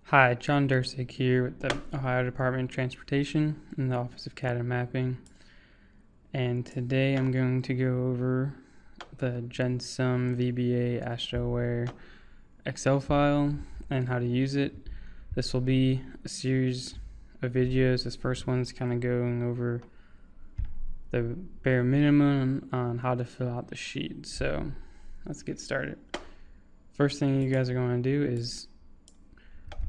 Hi, John Desc here with the Ohio Department of Transportation in the Office of CAD and Mapping. And today I'm going to go over the GenSum VBA AstroWare Excel file and how to use it. This will be a series of videos. This first one's kind of going over the bare minimum on how to fill out the sheet. So let's get started. First thing you guys are going to do is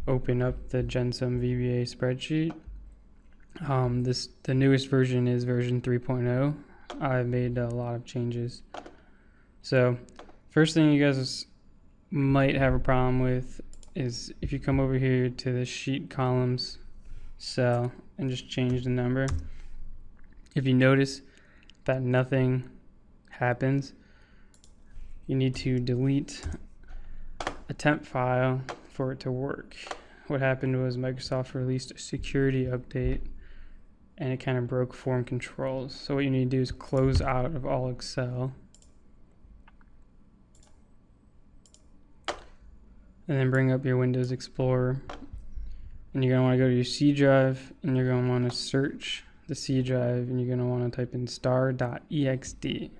open up the GenSum VBA spreadsheet. The newest version is version 3.0. I've made a lot of changes. So first thing you guys might have a problem with is if you come over here to the sheet columns cell and just change the number. If you notice that nothing happens, you need to delete a temp file for it to work. What happened was Microsoft released a security update and it kind of broke form controls. So what you need to do is close out of all Excel and then bring up your Windows Explorer, and you're going to want to go to your C drive and you're going to want to search the C drive and you're going to want to type in star.ext.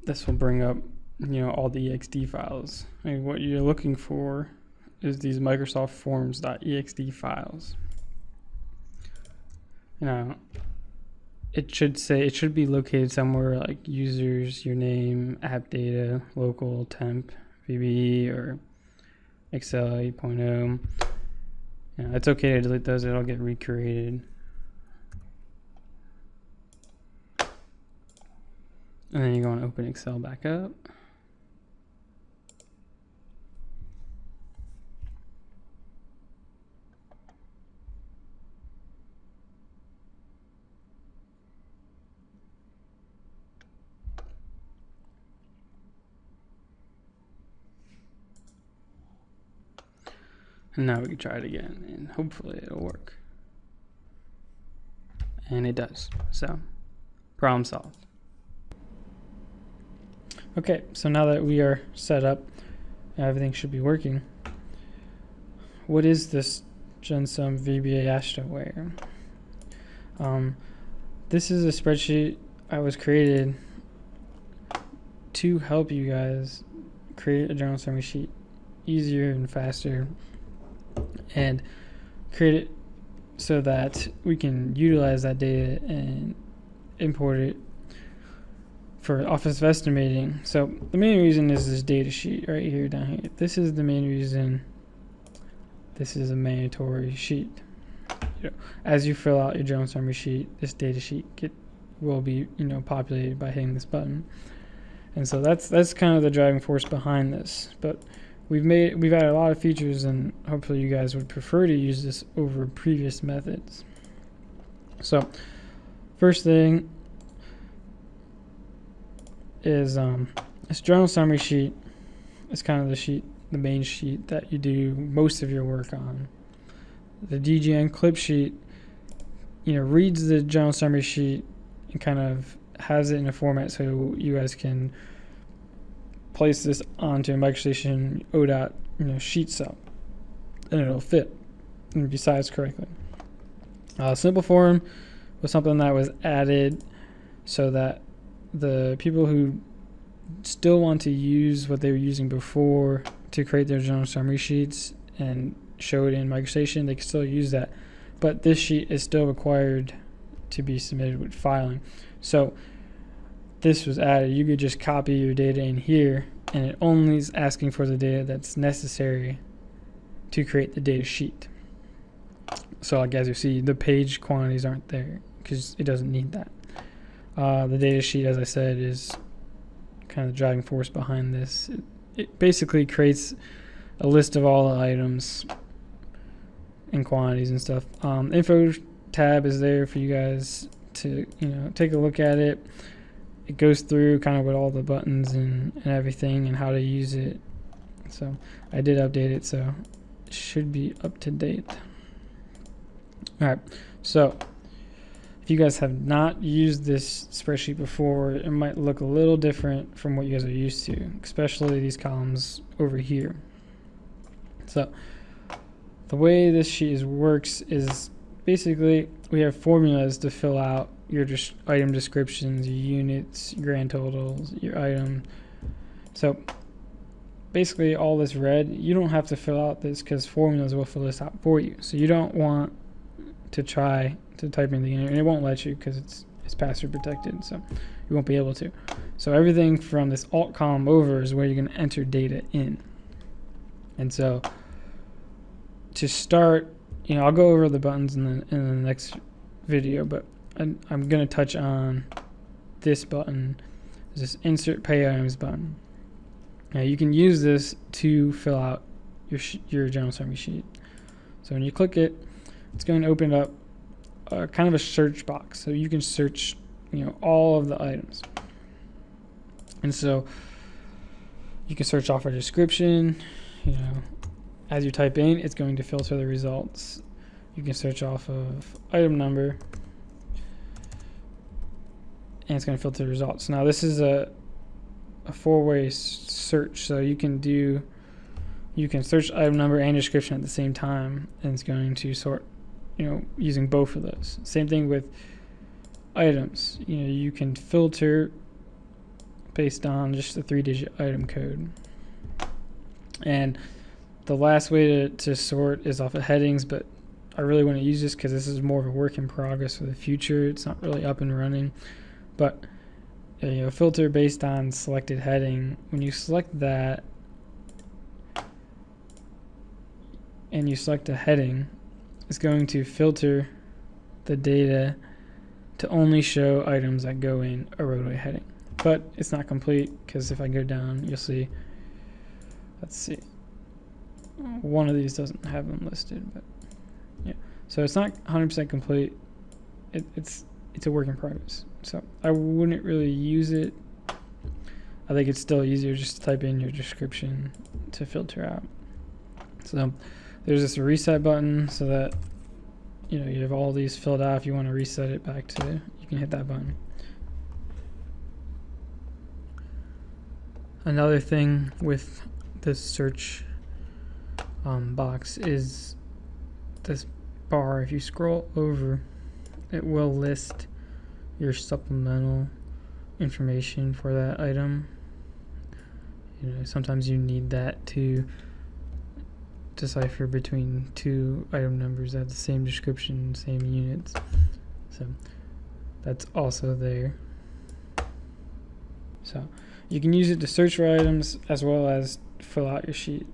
This will bring up all the ext files. And what you're looking for is these Microsoft Forms.ext files. It should be located somewhere like users, your name, app data, local, temp, VBE, or Excel 8.0. It's okay to delete those, it'll get recreated. And then you're going to open Excel back up. And now we can try it again and hopefully it'll work. And it does. So, problem solved. Okay, so now that we are set up, everything should be working. What is this GenSum VBA AstroWare? This is a spreadsheet I was created to help you guys create a journal summary sheet easier and faster, and create it so that we can utilize that data and import it for Office of Estimating. So the main reason is this data sheet right here down here. This is the main reason this is a mandatory sheet. As you fill out your journal summary sheet, this data sheet will be populated by hitting this button. And so that's kind of the driving force behind this. But we've added a lot of features, and hopefully you guys would prefer to use this over previous methods. So first thing is this journal summary sheet is kind of the main sheet that you do most of your work on. The DGNClip sheet, reads the journal summary sheet and kind of has it in a format so you guys can place this onto a MicroStation ODOT sheet cell, and it'll fit and be sized correctly. Simple form was something that was added so that the people who still want to use what they were using before to create their journal summary sheets and show it in MicroStation, they can still use that. But this sheet is still required to be submitted with filing. So this was added. You could just copy your data in here, and it only is asking for the data that's necessary to create the data sheet. So like as you see, the page quantities aren't there because it doesn't need that. The data sheet, as I said, is kind of the driving force behind this. It basically creates a list of all the items and quantities and stuff. Info tab is there for you guys to take a look at it. It goes through kind of with all the buttons and everything and how to use it. So I did update it, so it should be up to date. All right, so if you guys have not used this spreadsheet before, it might look a little different from what you guys are used to, especially these columns over here. So the way this sheet works is basically we have formulas to fill out your item descriptions, your units, your grand totals, your item. So basically all this red, you don't have to fill out this because formulas will fill this out for you. So you don't want to try to type anything in here, and it won't let you because it's password protected, so you won't be able to. So everything from this alt column over is where you're going to enter data in. And so to start, I'll go over the buttons in the next video, but I'm going to touch on this button, this insert pay items button. Now you can use this to fill out your general summary sheet. So when you click it, it's going to open up kind of a search box, so you can search all of the items. And so you can search off a description. As you type in, it's going to filter the results. You can search off of item number, and it's going to filter the results. Now this is a four-way search, so you can search item number and description at the same time, and it's going to sort using both of those. Same thing with items. You can filter based on just the 3-digit item code. And the last way to sort is off of headings, but I really want to use this because this is more of a work in progress for the future. It's not really up and running, but filter based on selected heading. When you select that and you select a heading, it's going to filter the data to only show items that go in a roadway heading. But it's not complete, because if I go down, you'll see, let's see, one of these doesn't have them listed, but yeah. So it's not 100% complete. It's a work in progress. So I wouldn't really use it. I think it's still easier just to type in your description to filter out. So there's this reset button, so that you have all these filled out. If you want to reset it back to, you can hit that button. Another thing with this search box is this bar. If you scroll over, it will list your supplemental information for that item. Sometimes you need that to decipher between two item numbers that have the same description, same units. So that's also there. So you can use it to search for items as well as fill out your sheet.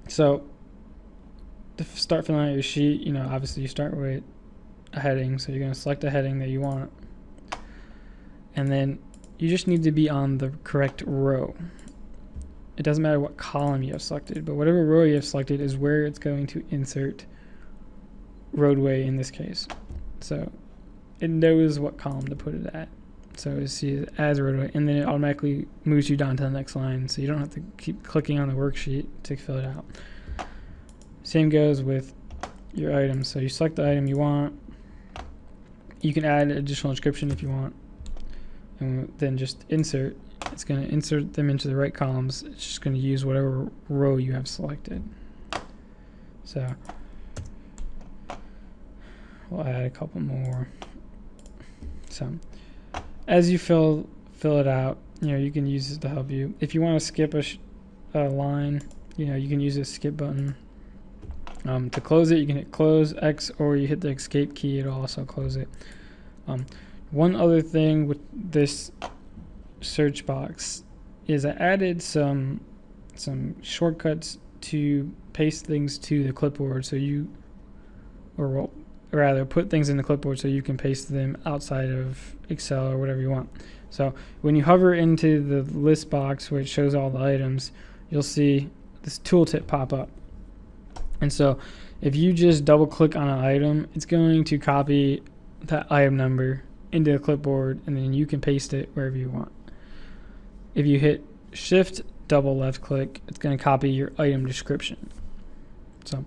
So to start filling out your sheet, obviously you start with a heading. So you're going to select a heading that you want, and then you just need to be on the correct row. It doesn't matter what column you have selected, but whatever row you have selected is where it's going to insert roadway in this case. So it knows what column to put it at. So you see it as roadway, and then it automatically moves you down to the next line, so you don't have to keep clicking on the worksheet to fill it out. Same goes with your items. So you select the item you want. You can add additional description if you want, and then just insert. It's going to insert them into the right columns. It's just going to use whatever row you have selected. So we'll add a couple more. So as you fill it out, you can use this to help you. If you want to skip a line, you can use this skip button. To close it, you can hit close X, or you hit the escape key. It'll also close it. One other thing with this search box is I added some shortcuts to paste things to the clipboard, so or rather put things in the clipboard so you can paste them outside of Excel or whatever you want. So when you hover into the list box where it shows all the items, you'll see this tooltip pop up. And so if you just double click on an item, it's going to copy that item number into the clipboard, and then you can paste it wherever you want. If you hit shift double left click, it's going to copy your item description. So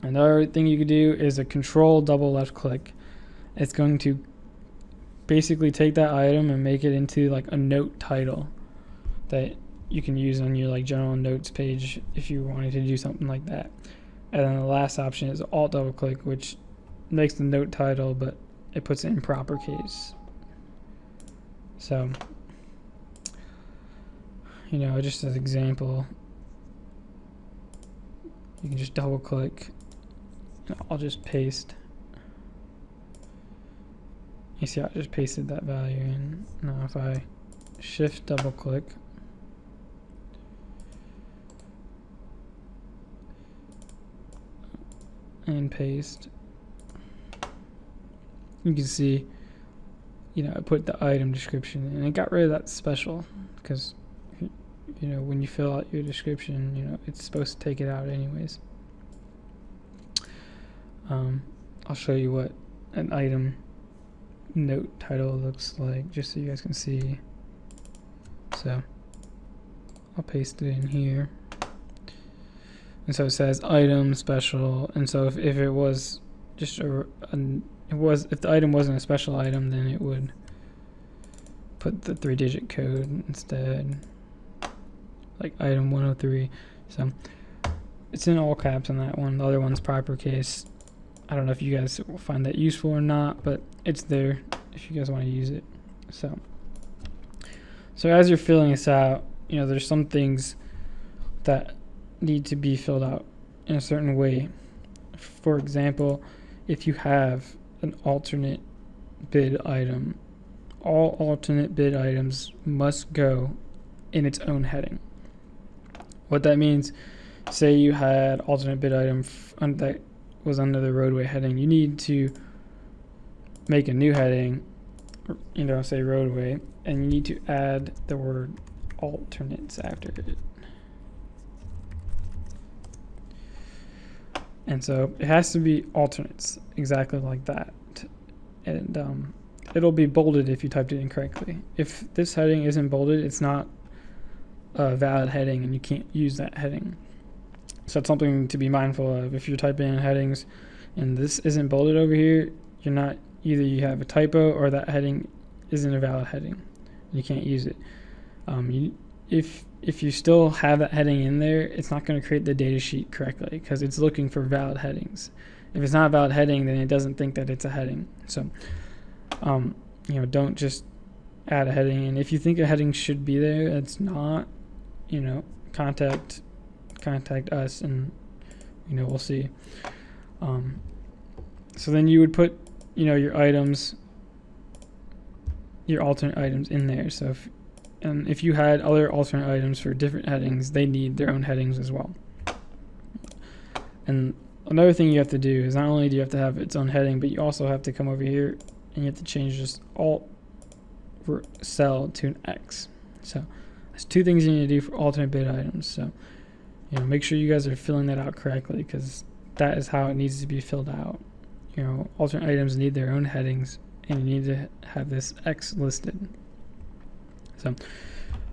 another thing you could do is a control double left click. It's going to basically take that item and make it into like a note title that you can use on your like general notes page if you wanted to do something like that. And then the last option is Alt double click, which makes the note title, but it puts it in proper case. So, you know, just as an example, you can just double click and I'll just paste. You see how I just pasted that value in. Now if I shift double click, and paste, you can see, you know, I put the item description and it got rid of that special, because you know, when you fill out your description, you know, it's supposed to take it out anyways. I'll show you what an item note title looks like just so you guys can see. So I'll paste it in here. And so it says item special, and so if it was just if the item wasn't a special item, then it would put the 3-digit code instead, like item 103. So it's in all caps on that one. The other one's proper case. I don't know if you guys will find that useful or not, but it's there if you guys want to use it. So as you're filling this out, you know, there's some things that need to be filled out in a certain way. For example, if you have an alternate bid item, all alternate bid items must go in its own heading. What that means, say you had alternate bid item that was under the roadway heading, you need to make a new heading, you know, say roadway, and you need to add the word alternates after it. And so it has to be alternates, exactly like that. And it'll be bolded if you typed it incorrectly. If this heading isn't bolded, it's not a valid heading and you can't use that heading. So that's something to be mindful of. If you're typing in headings and this isn't bolded over here, you're not, either you have a typo or that heading isn't a valid heading. You can't use it. If you still have that heading in there, it's not going to create the data sheet correctly because it's looking for valid headings. If it's not a valid heading, then it doesn't think that it's a heading. So, you know, don't just add a heading. And if you think a heading should be there, it's not, you know, contact us and, you know, we'll see. So then you would put, you know, your items, your alternate items in there. So if you had other alternate items for different headings, they need their own headings as well. And another thing you have to do is not only do you have to have its own heading, but you also have to come over here and you have to change this alt cell to an X. So there's two things you need to do for alternate bid items. So, you know, make sure you guys are filling that out correctly because that is how it needs to be filled out. You know, alternate items need their own headings and you need to have this X listed. So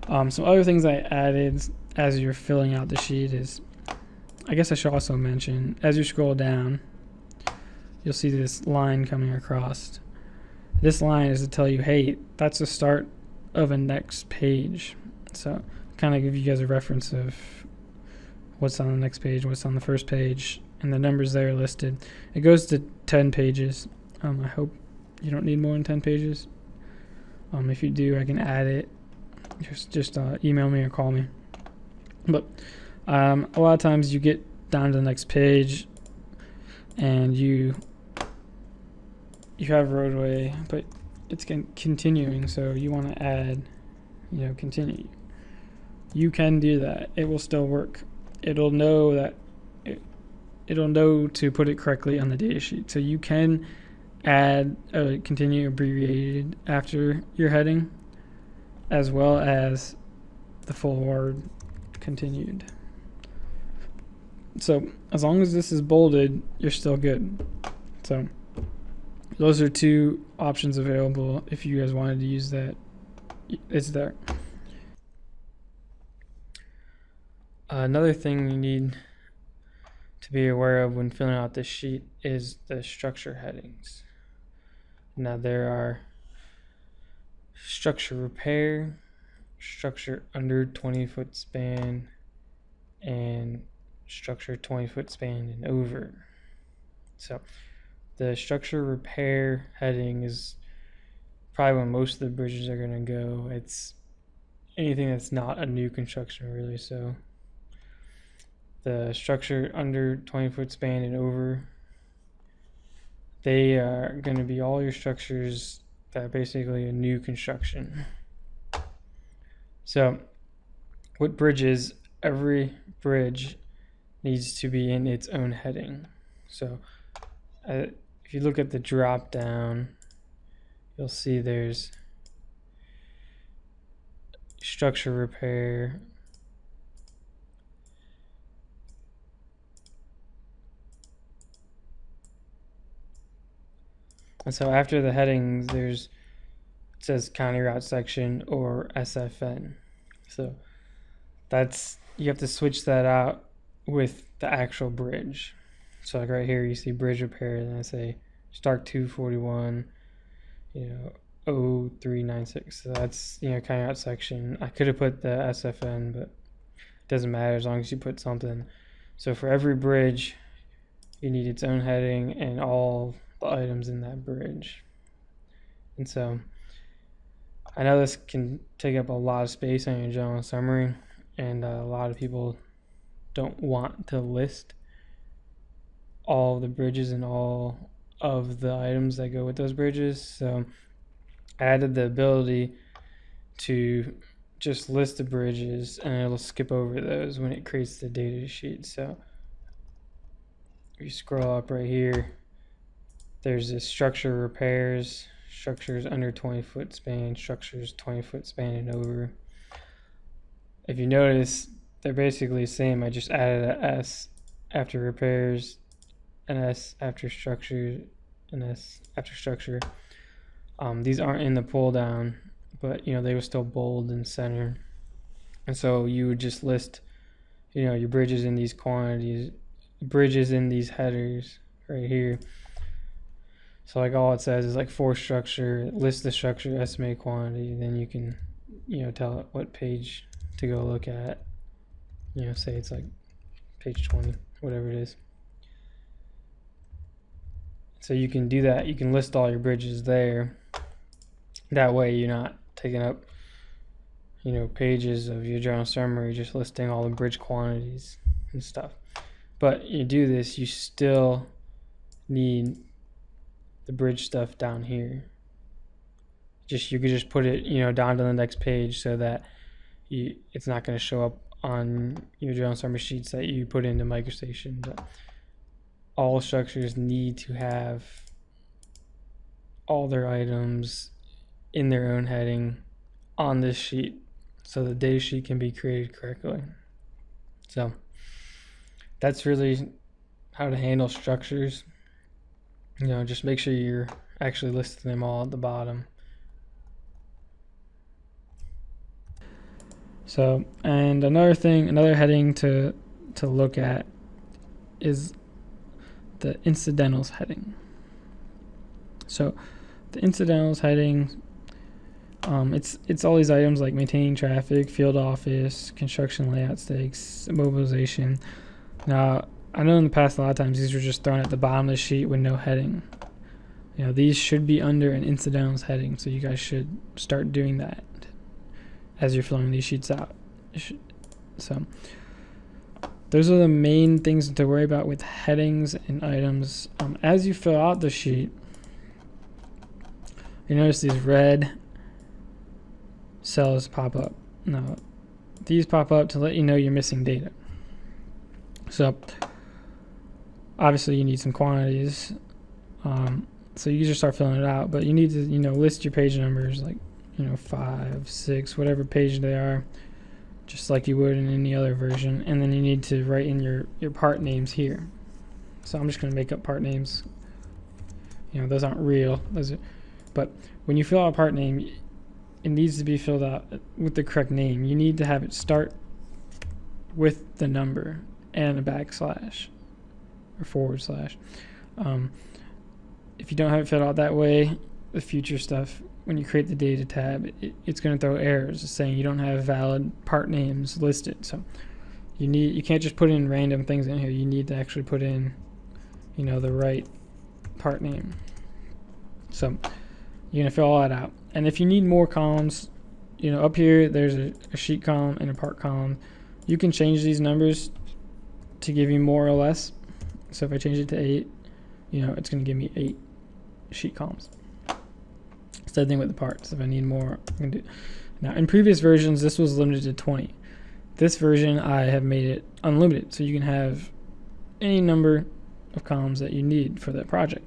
some other things I added as you're filling out the sheet is, I guess I should also mention, as you scroll down, you'll see this line coming across. This line is to tell you, hey, that's the start of a next page. So kind of give you guys a reference of what's on the next page, what's on the first page, and the numbers there are listed. It goes to 10 pages. I hope you don't need more than 10 pages. If you do, I can add it. Just email me or call me. But a lot of times you get down to the next page and you have roadway, but it's continuing, so you want to add, you know, continue. You can do that. It will still work. It'll know that it'll know to put it correctly on the data sheet. So you can add a continue abbreviated after your heading, as well as the full word continued. So as long as this is bolded, you're still good. So those are two options available if you guys wanted to use that. It's there. Another thing you need to be aware of when filling out this sheet is the structure headings. Now there are structure repair structure under 20-foot span and structure 20-foot span and over. So the structure repair heading is probably when most of the bridges are going to go. It's anything that's not a new construction, really. So the structure under 20-foot span and over, they are going to be all your structures that are basically a new construction. So with bridges, every bridge needs to be in its own heading. So if you look at the drop down, you'll see there's structure repair, and so after the headings it says county route section or SFN. So you have to switch that out with the actual bridge. So like right here you see bridge repair, and I say Stark 241 0396. So that's county route section. I could have put the SFN, but it doesn't matter as long as you put something. So for every bridge you need its own heading and all the items in that bridge. And so I know this can take up a lot of space on your general summary, and a lot of people don't want to list all the bridges and all of the items that go with those bridges. So I added the ability to just list the bridges, and it'll skip over those when it creates the data sheet. So if you scroll up right here, there's this structure repairs, structures under 20-foot span, structures 20-foot span and over. If you notice, they're basically the same. I just added an S after repairs, an S after structure, an S after structure. These aren't in the pull down, but they were still bold and center. And so you would just list your bridges in these quantities, bridges in these headers right here. So like all it says is like for structure, list the structure, estimate quantity, then you can tell it what page to go look at. Say it's like page 20, whatever it is. So you can do that. You can list all your bridges there. That way you're not taking up pages of your journal summary just listing all the bridge quantities and stuff. But you do this, you still need the bridge stuff down here. You could just put it down to the next page so that it's not going to show up on your journal summary sheets that you put into MicroStation. But all structures need to have all their items in their own heading on this sheet so the data sheet can be created correctly. So that's really how to handle structures. Just make sure you're actually listing them all at the bottom. So, and another heading to look at is the Incidentals heading. So the Incidentals heading, it's all these items like maintaining traffic, field office, construction layout stakes, mobilization. Now, I know in the past a lot of times these were just thrown at the bottom of the sheet with no heading. These should be under an Incidentals heading, so you guys should start doing that as you're filling these sheets out. So those are the main things to worry about with headings and items. As you fill out the sheet, you notice these red cells pop up. Now, these pop up to let you know you're missing data. So obviously you need some quantities, so you just start filling it out, but you need to list your page numbers, like 5, 6, whatever page they are, just like you would in any other version. And then you need to write in your part names here. So I'm just going to make up part names. Those aren't real, but when you fill out a part name, it needs to be filled out with the correct name. You need to have it start with the number and a backslash or forward slash. If you don't have it filled out that way, the future stuff when you create the data tab, it's going to throw errors saying you don't have valid part names listed. So you can't just put in random things in here. You need to actually put in, the right part name. So you're gonna fill all that out. And if you need more columns, up here there's a sheet column and a part column. You can change these numbers to give you more or less. So if I change it to 8, it's gonna give me 8 sheet columns. Same thing with the parts. If I need more, I can do. Now in previous versions this was limited to 20. This version I have made it unlimited, so you can have any number of columns that you need for that project.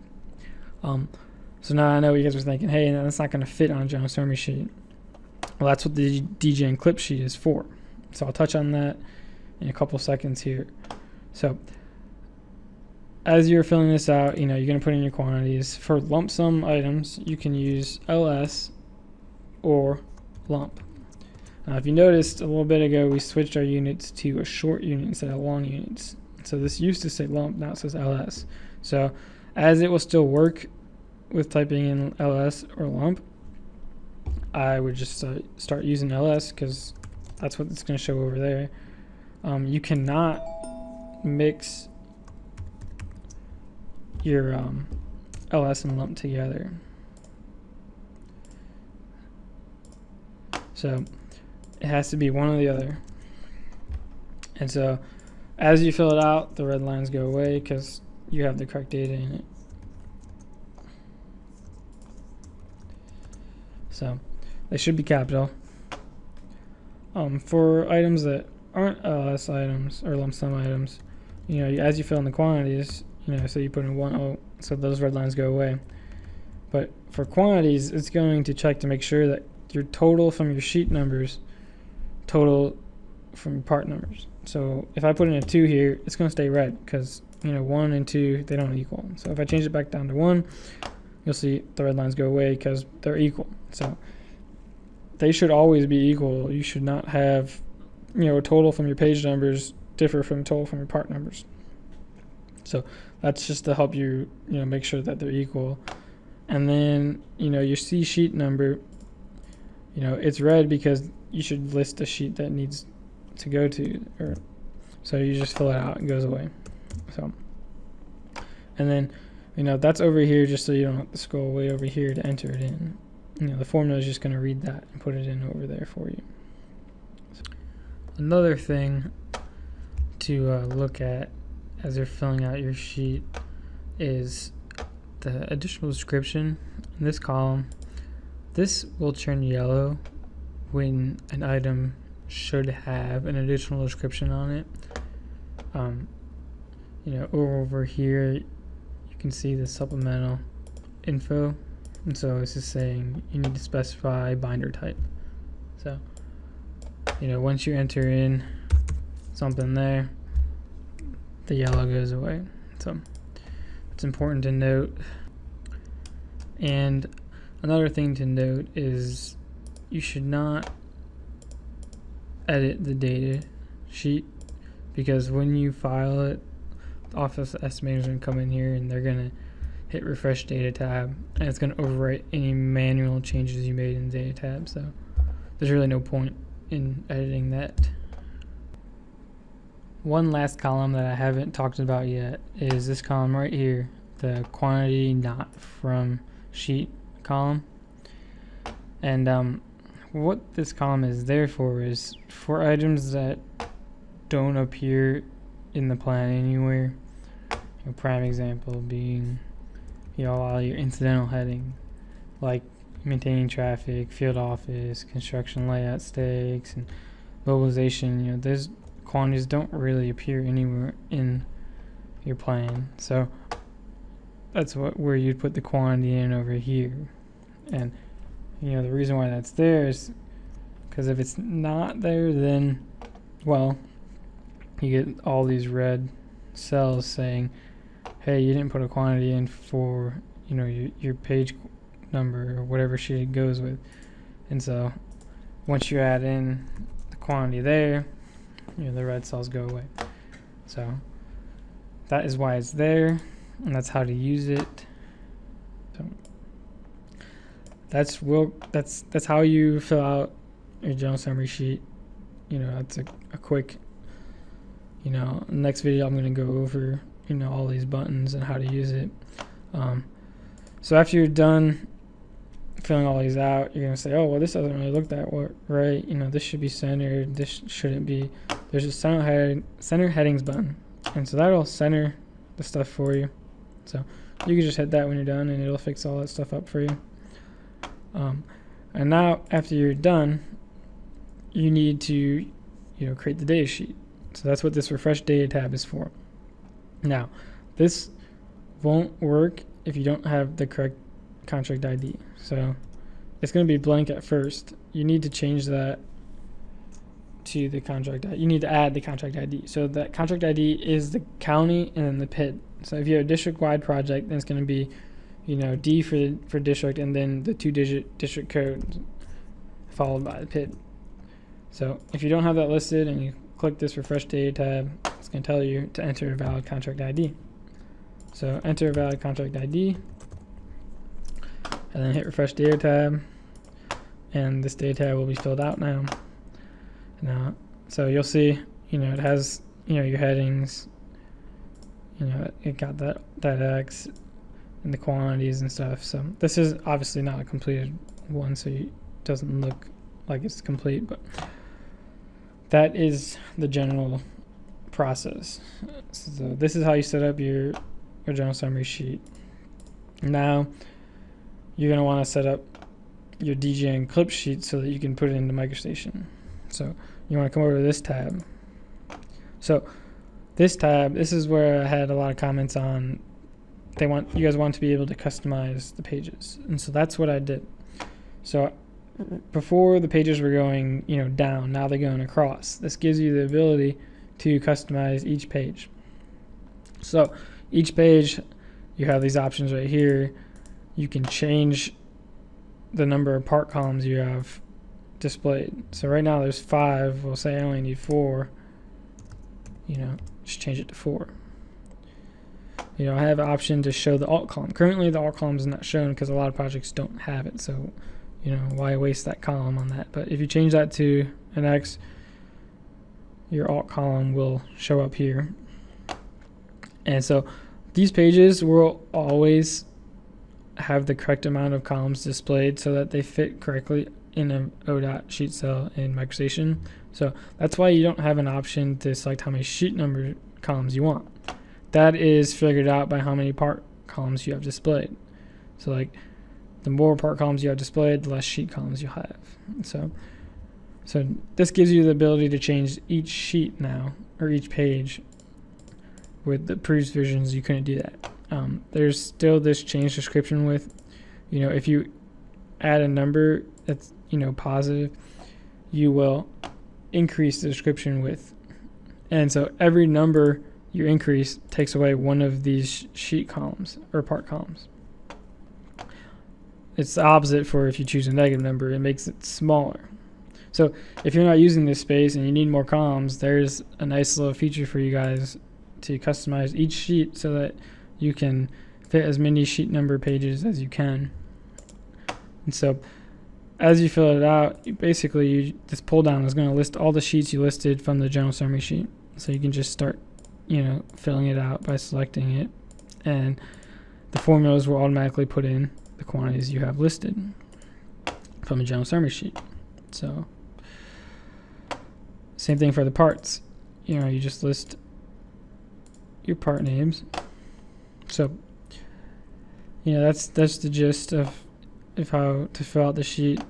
So now I know you guys are thinking, hey, that's not going to fit on a GenSum sheet. Well, that's what the DGNClip sheet is for. So I'll touch on that in a couple seconds here. So as you're filling this out, you're going to put in your quantities. For lump sum items, you can use LS or lump. Now, if you noticed a little bit ago, we switched our units to a short unit instead of long units. So this used to say lump, now it says LS. So as it will still work with typing in LS or lump, I would just start using LS because that's what it's going to show over there. You cannot mix your LS and lump together. So it has to be one or the other. And so as you fill it out, the red lines go away because you have the correct data in it. So they should be capital. For items that aren't LS items or lump sum items, as you fill in the quantities, so you put in 1, so those red lines go away. But for quantities, it's going to check to make sure that your total from your sheet numbers total from your part numbers. So if I put in a 2 here, it's going to stay red because 1 and 2, they don't equal. So if I change it back down to 1, you'll see the red lines go away because they're equal. So they should always be equal. You should not have a total from your page numbers differ from total from your part numbers. So that's just to help you make sure that they're equal. And then your C sheet number, it's red because you should list a sheet that needs to go to, or so you just fill it out and it goes away. So and then that's over here just so you don't have to scroll way over here to enter it in. The formula is just going to read that and put it in over there for you. So another thing to look at as you're filling out your sheet is the additional description in this column. This will turn yellow when an item should have an additional description on it. Over here you can see the supplemental info, and so it's just saying you need to specify binder type. So once you enter in something there, the yellow goes away. So it's important to note. And another thing to note is you should not edit the data sheet, because when you file it, the Office Estimator is going to come in here and they're going to hit refresh data tab, and it's going to overwrite any manual changes you made in the data tab. So there's really no point in editing that. One last column that I haven't talked about yet is this column right here, the quantity not from sheet column. And what this column is there for is for items that don't appear in the plan anywhere. A prime example being all your incidental heading, like maintaining traffic, field office, construction layout stakes, and mobilization. Those quantities don't really appear anywhere in your plan. So that's where you'd put the quantity in over here. And the reason why that's there is because if it's not there, then you get all these red cells saying, hey, you didn't put a quantity in for your page number or whatever sheet it goes with. And so once you add in the quantity there, the red cells go away. So that is why it's there, and that's how to use it. So that's how you fill out your journal summary sheet. It's a quick, next video I'm going to go over, all these buttons and how to use it. So after you're done filling all these out, you're going to say, oh, well, this doesn't really look that right. This should be centered. This shouldn't be. There's a center headings button. And so that'll center the stuff for you. So you can just hit that when you're done and it'll fix all that stuff up for you. And now after you're done, you need to, create the data sheet. So that's what this refresh data tab is for. Now, this won't work if you don't have the correct contract ID. So it's going to be blank at first. You need to change that to the contract ID. You need to add the contract ID. So that contract ID is the county and then the PID. So if you have a district-wide project, then it's going to be, D for district and then the 2-digit district code followed by the PID. So if you don't have that listed and you click this refresh data tab, it's going to tell you to enter a valid contract ID. So enter a valid contract ID and then hit refresh data tab, and this data tab will be filled out now. So you'll see, it has, your headings, it got that X and the quantities and stuff. So this is obviously not a completed one, so it doesn't look like it's complete, but that is the general process. So this is how you set up your journal summary sheet. Now you're going to want to set up your DGNClip sheet so that you can put it into MicroStation. So you want to come over to this tab. So this tab, this is where I had a lot of comments on. You guys want to be able to customize the pages, and so that's what I did. So before the pages were going, down, now they're going across. This gives you the ability to customize each page. So each page, you have these options right here. You can change the number of part columns you have displayed. So right now there's 5. We'll say I only need 4. Just change it to 4. I have an option to show the alt column. Currently the alt column is not shown because a lot of projects don't have it. So, why waste that column on that? But if you change that to an X, your alt column will show up here. And so these pages will always have the correct amount of columns displayed so that they fit correctly in an ODOT sheet cell in MicroStation. So that's why you don't have an option to select how many sheet number columns you want. That is figured out by how many part columns you have displayed. So like the more part columns you have displayed, the less sheet columns you have. So this gives you the ability to change each sheet now, or each page. With the previous versions, you couldn't do that. There's still this change description with, if you add a number that's, positive, you will increase the description width. And so every number you increase takes away one of these sheet columns or part columns. It's the opposite for if you choose a negative number, it makes it smaller. So if you're not using this space and you need more columns, there's a nice little feature for you guys to customize each sheet so that you can fit as many sheet number pages as you can. And so as you fill it out, this pull down is going to list all the sheets you listed from the general summary sheet. So you can just start, filling it out by selecting it, and the formulas will automatically put in the quantities you have listed from the general summary sheet. So same thing for the parts. You just list your part names. So that's the gist of how to fill out the sheet.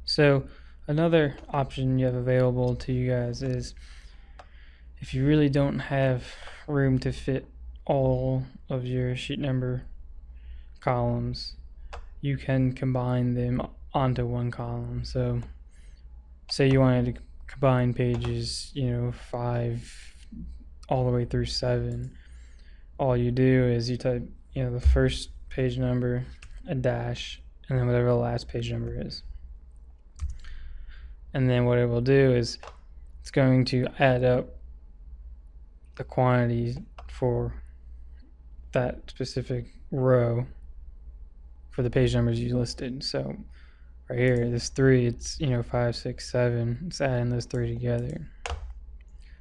So another option you have available to you guys is if you really don't have room to fit all of your sheet number columns, you can combine them onto one column. So say you wanted to combine pages 5 all the way through 7. All you do is you type the first page number, a dash, and then whatever the last page number is. And then what it will do is it's going to add up the quantities for that specific row for the page numbers you listed. So right here, this 3, it's 5, 6, 7. It's adding those 3 together.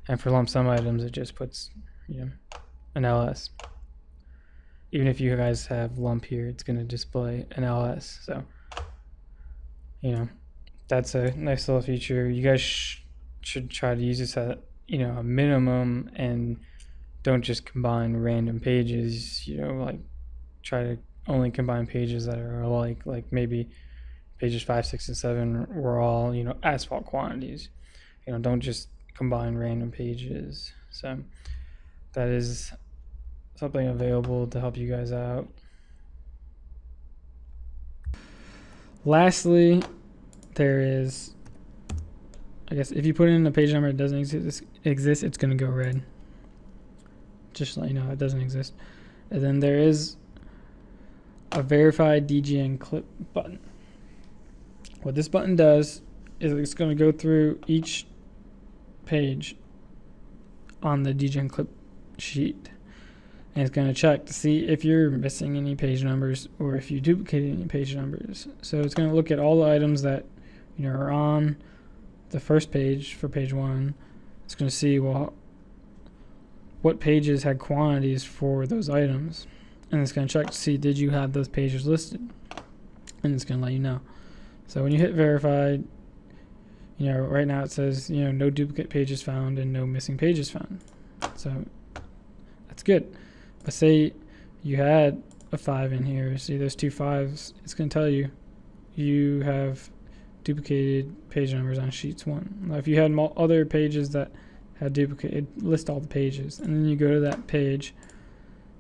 And for lump sum items, it just puts an LS. Even if you guys have lump here, it's going to display an LS. So that's a nice little feature. You guys should try to use this at a minimum, and don't just combine random pages. Like try to only combine pages that are alike. Like maybe pages 5, 6, and 7 were all asphalt quantities. Don't just combine random pages. So that is something available to help you guys out. Lastly, there is, I guess, if you put in a page number that doesn't exist, it's going to go red. Just to let you know, it doesn't exist. And then there is a verified DGNClip button. What this button does is it's going to go through each page on the DGNClip sheet, and it's going to check to see if you're missing any page numbers or if you duplicated any page numbers. So it's going to look at all the items that are on the first page for page 1. It's going to see, well, what pages had quantities for those items, and it's going to check to see, did you have those pages listed, and it's going to let you know. So when you hit verified, right now it says no duplicate pages found and no missing pages found. So that's good. But say you had a 5 in here, see those 2 5s, it's going to tell you you have duplicated page numbers on sheets 1. Now if you had other pages that had duplicated, list all the pages, and then you go to that page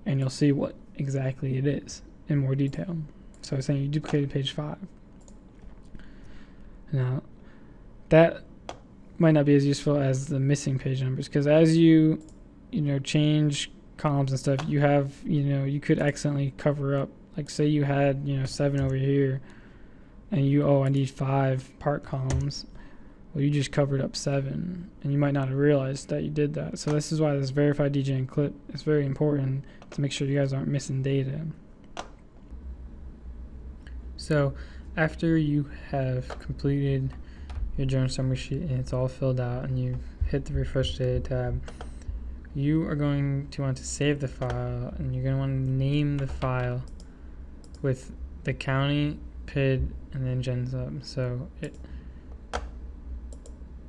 and you'll see what exactly it is in more detail. So it's saying you duplicated page 5. Now that might not be as useful as the missing page numbers, because as you change columns and stuff, you have you could accidentally cover up, like say you had 7 over here and I need 5 part columns. Well, you just covered up 7 and you might not have realized that you did that. So this is why this verified DGNClip is very important, to make sure you guys aren't missing data. So after you have completed your journal summary sheet and it's all filled out and you've hit the refresh data tab, you are going to want to save the file, and you're going to want to name the file with the county, PID, and then GenSum. So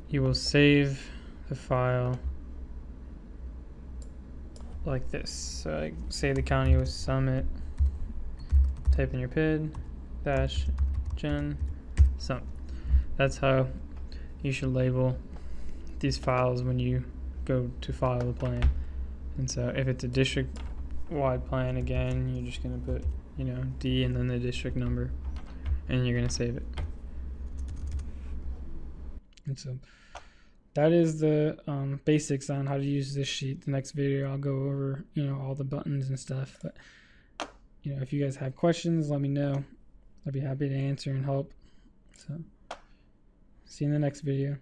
you will save the file like this. So like, say the county was Summit, type in your PID dash GenSum. That's how you should label these files when you go to file the plan. And so if it's a district wide plan, again, you're just going to put D and then the district number, and you're going to save it. And so that is the basics on how to use this sheet. The next video I'll go over all the buttons and stuff, but if you guys have questions, let me know. I'd be happy to answer and help. So see you in the next video.